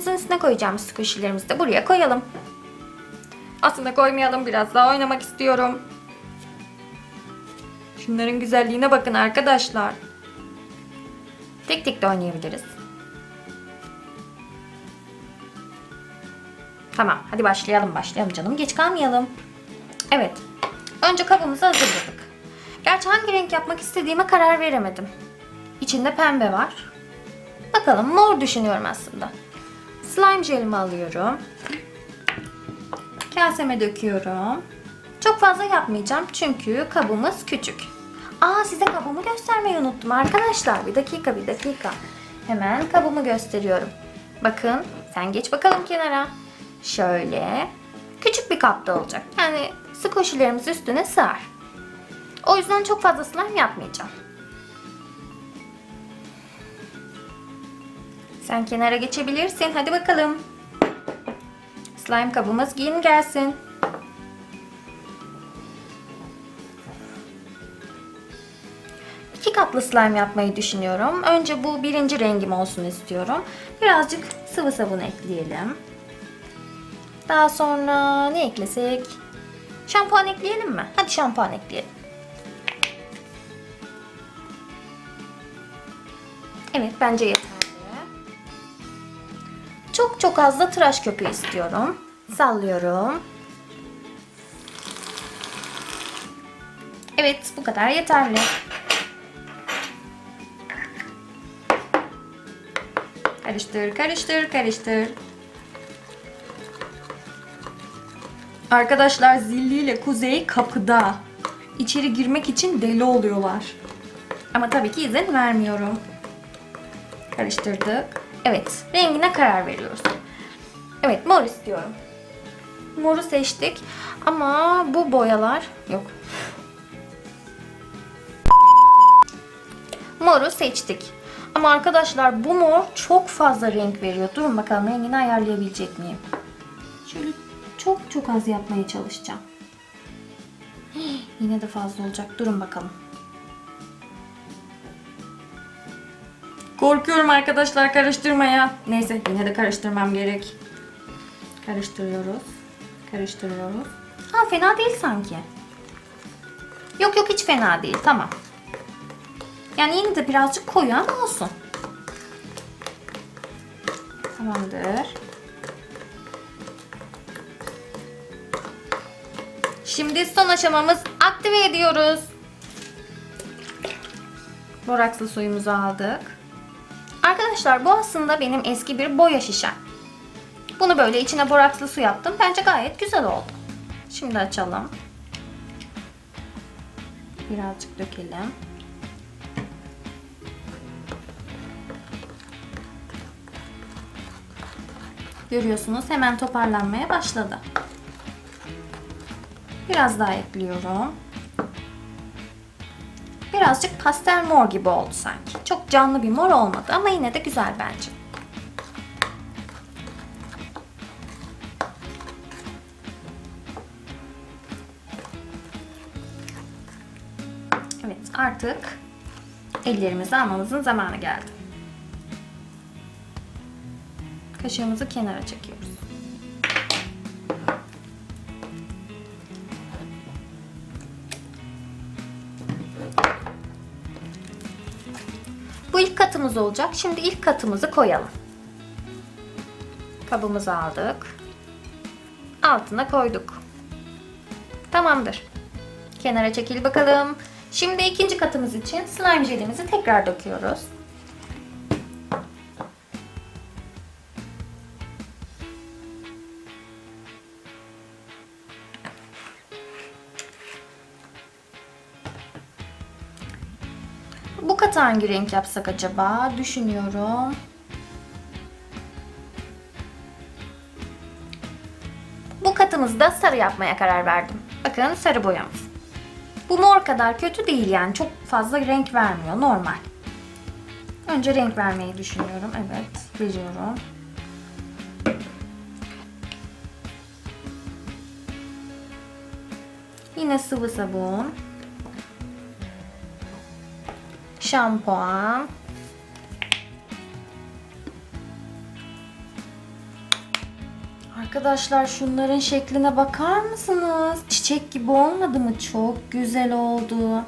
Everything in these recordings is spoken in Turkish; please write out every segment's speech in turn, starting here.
kabımızın üstüne koyacağımız squishy'lerimizi de buraya koyalım. Aslında koymayalım, biraz daha oynamak istiyorum. Şunların güzelliğine bakın arkadaşlar. Tek tek de oynayabiliriz. Tamam, hadi başlayalım canım. Geç kalmayalım. Evet. Önce kabımızı hazırladık. Gerçi hangi renk yapmak istediğime karar veremedim. İçinde pembe var. Bakalım, mor düşünüyorum aslında. Slime jelimi alıyorum. Kaseme döküyorum. Çok fazla yapmayacağım çünkü kabımız küçük. Size kabımı göstermeyi unuttum arkadaşlar. Bir dakika. Hemen kabımı gösteriyorum. Bakın, sen geç bakalım kenara. Şöyle. Küçük bir kapta olacak. Yani squishy'lerimiz üstüne sığar. O yüzden çok fazla slime yapmayacağım. Sen kenara geçebilirsin. Hadi bakalım. Slime kabımız giyin gelsin. İki katlı slime yapmayı düşünüyorum. Önce bu birinci rengim olsun istiyorum. Birazcık sıvı sabun ekleyelim. Daha sonra ne eklesek? Şampuan ekleyelim mi? Hadi şampuan ekleyelim. Evet, bence yeterli. Çok az da tıraş köpüğü istiyorum. Sallıyorum. Evet, bu kadar yeterli. Karıştır. Arkadaşlar, Zilli ile Kuzey kapıda. İçeri girmek için deli oluyorlar. Ama tabii ki izin vermiyorum. Karıştırdık. Evet, rengine karar veriyoruz. Evet, mor istiyorum. Moru seçtik ama bu boyalar yok. Moru seçtik. Ama arkadaşlar, bu mor çok fazla renk veriyor. Durun bakalım, rengini ayarlayabilecek miyim? Şöyle çok az yapmaya çalışacağım. Yine de fazla olacak. Durun bakalım. Korkuyorum arkadaşlar karıştırmaya. Neyse, yine de karıştırmam gerek. Karıştırıyoruz. Fena değil sanki. Yok hiç fena değil. Tamam. Yani yine de birazcık koyu ama olsun. Tamamdır. Şimdi son aşamamız, aktive ediyoruz. Borakslı suyumuzu aldık. Arkadaşlar, bu aslında benim eski bir boya şişem. Bunu böyle içine borakslı su yaptım. Bence gayet güzel oldu. Şimdi açalım. Birazcık dökelim. Görüyorsunuz, hemen toparlanmaya başladı. Biraz daha ekliyorum. Birazcık pastel mor gibi oldu sanki. Çok canlı bir mor olmadı ama yine de güzel bence. Evet, artık ellerimizi almamızın zamanı geldi. Kaşığımızı kenara çekiyoruz. Bu ilk katımız olacak. Şimdi ilk katımızı koyalım. Kabımızı aldık. Altına koyduk. Tamamdır. Kenara çekil bakalım. Şimdi ikinci katımız için slime jelimizi tekrar döküyoruz. Bu katı hangi renk yapsak acaba? Düşünüyorum. Bu katımızda sarı yapmaya karar verdim. Bakın, sarı boyamız. Bu mor kadar kötü değil yani. Çok fazla renk vermiyor. Normal. Önce renk vermeyi düşünüyorum. Evet, veriyorum. Yine sıvı sabun. Şampuan. Arkadaşlar şunların şekline bakar mısınız? Çiçek gibi olmadı mı? Çok güzel oldu.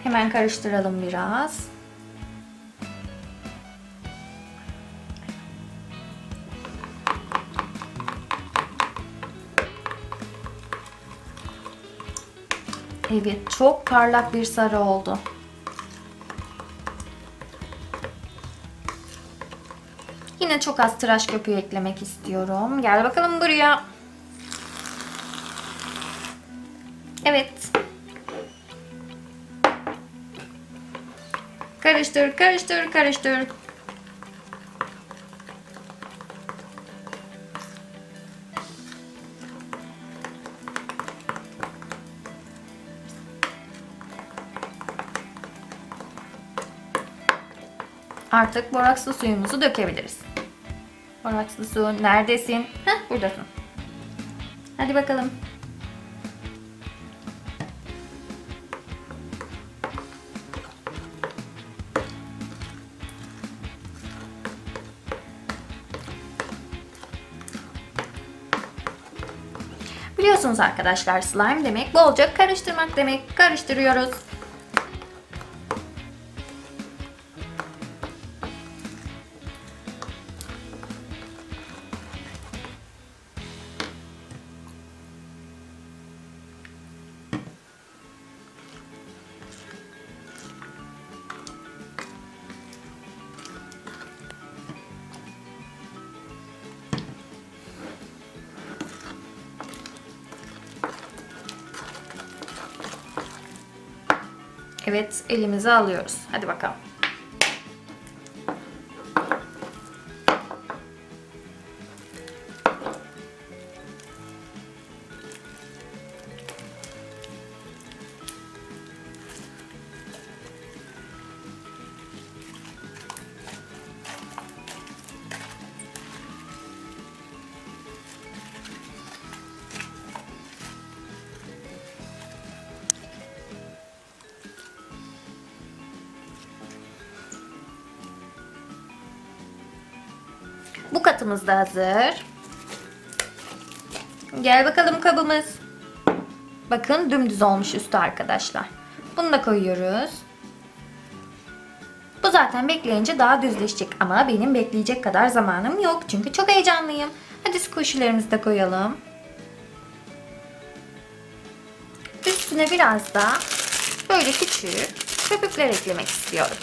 Hemen karıştıralım biraz. Evet, çok parlak bir sarı oldu. Yine çok az tıraş köpüğü eklemek istiyorum. Gel bakalım buraya. Evet. Karıştır, karıştır, karıştır. Artık borakslı suyumuzu dökebiliriz. Borakslı su neredesin? Heh, buradasın. Hadi bakalım. Biliyorsunuz arkadaşlar, slime demek bolca karıştırmak demek. Karıştırıyoruz. Evet, elimize alıyoruz. Hadi bakalım. Bu katımız da hazır. Gel bakalım kabımız. Bakın dümdüz olmuş üstü arkadaşlar. Bunu da koyuyoruz. Bu zaten bekleyince daha düzleşecek ama benim bekleyecek kadar zamanım yok. Çünkü çok heyecanlıyım. Hadi squishy'lerimizi de koyalım. Üstüne biraz da böyle küçük köpükler eklemek istiyorum.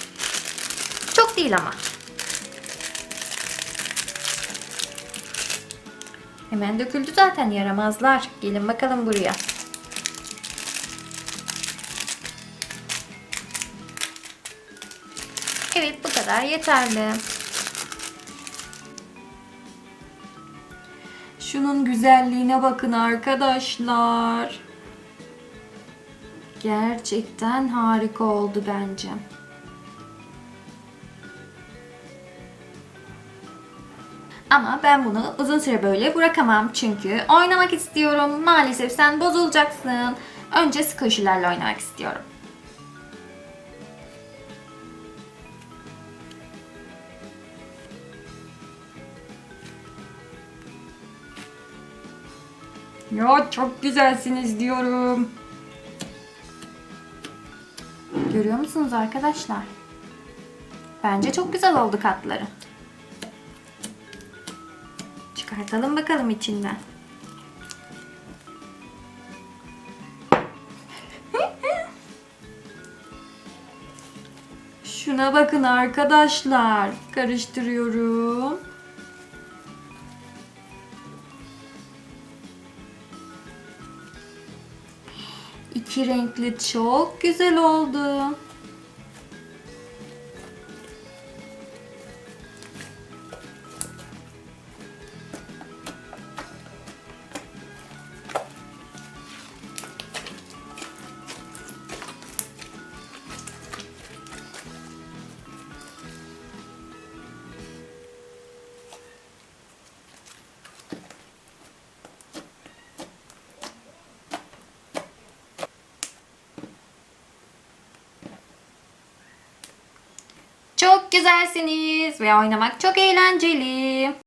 Çok değil ama. Hemen döküldü zaten, yaramazlar. Gelin bakalım buraya. Evet, bu kadar yeterli. Şunun güzelliğine bakın arkadaşlar. Gerçekten harika oldu bence. Ama ben bunu uzun süre böyle bırakamam çünkü oynamak istiyorum. Maalesef sen bozulacaksın. Önce squishy'lerle oynamak istiyorum. Ya çok güzelsiniz diyorum. Görüyor musunuz arkadaşlar? Bence çok güzel oldu katları. Çıkartalım bakalım içinden. Şuna bakın arkadaşlar. Karıştırıyorum. İki renkli çok güzel oldu. Çok güzelsiniz ve oynamak çok eğlenceli.